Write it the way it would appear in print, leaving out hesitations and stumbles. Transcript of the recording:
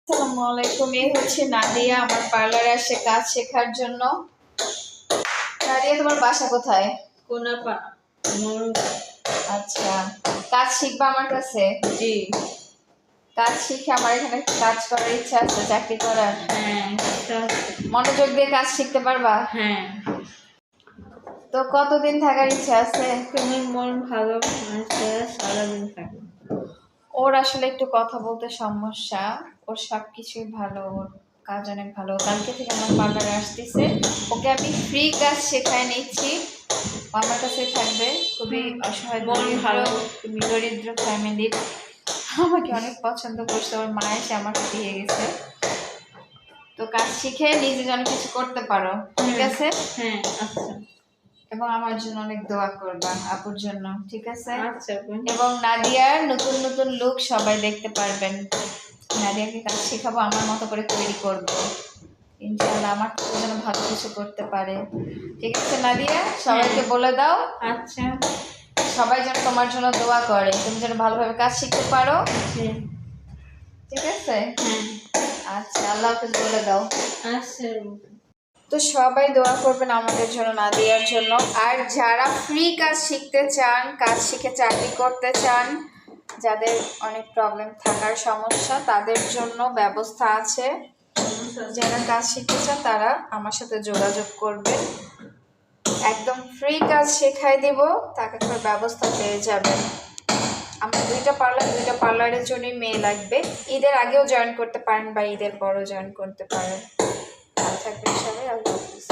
আসসালামু আলাইকুম। এই হচ্ছে নাদিয়া, আমার পার্লারে আসছে কাজ শেখার জন্য। নাদিয়া, তোমার বাসা কোথায়? কোনাপাড়া। আচ্ছা, কাজ শিখবা আমার কাছে? জি। কাজ শিখে আমার এখানে কাজ করার ইচ্ছা আছে, চাকরি করার। হ্যাঁ, মনোযোগ দিয়ে কাজ শিখতে পারবা? হ্যাঁ। তো কতদিন থাকার ইচ্ছা আছে? তুমি মন ভালো মানুষের সারাদিন থাকে। ওর আসলে একটু কথা বলতে সমস্যা, ওর সবকিছুই ভালো, ওর কাজ অনেক ভালো। কালকে থেকে আমার পার্লারে আসতেছে, ওকে আমি ফ্রি কাজ শেখায় নিচ্ছি। ও আমার কাছে থাকবে। খুবই অসহায়, মন ভালো। দরিদ্র ফ্যামিলির। আমাকে অনেক পছন্দ করছে, ওর মা এসে আমাকে দিয়ে গেছে। তো কাজ শিখে নিজে যেন কিছু করতে পারো, ঠিক আছে? হ্যাঁ, আচ্ছা। এবং আমার জন্য অনেক দোয়া করবা, আপুর জন্য, ঠিক আছে? আচ্ছা। এবং নাদিয়ার নতুন নতুন লুক সবাই দেখতে পারবেন। নাদিয়াকে কাজ শেখাবো, আমার মতো করে তৈরি করব ইনশাআল্লাহ। আমার থেকে যেন ভালো কিছু করতে পারে, ঠিক আছে নাদিয়া? সবাইকে বলে দাও আচ্ছা। সবাই যেন তোমার জন্য দোয়া করে, তুমি যেন ভালোভাবে কাজ শিখতে পারো, ঠিক আছে? আচ্ছা, আল্লাহ হাফেজ বলে দাও। আচ্ছা। তো সবাই দোয়া করবেন আমাদের জন্য, নাদিয়ার জন্য। আর যারা ফ্রি কাজ শিখতে চান, কাজ শিখে চাকরি করতে চান, যাদের অনেক প্রবলেম থাকার সমস্যা, তাদের জন্য ব্যবস্থা আছে। যারা কাজ শিখতে চান তারা আমার সাথে যোগাযোগ করবে, একদম ফ্রি কাজ শেখাই দেব, তাকে করে ব্যবস্থা পেয়ে যাবেন। আমার দুইটা পার্লারের জন্যই মেয়ে লাগবে। ঈদের আগেও জয়েন করতে পারেন বা ঈদের পরও জয়েন করতে পারেন। ভালো থাকবেন সবাই, আল্লাহ হাফিজ।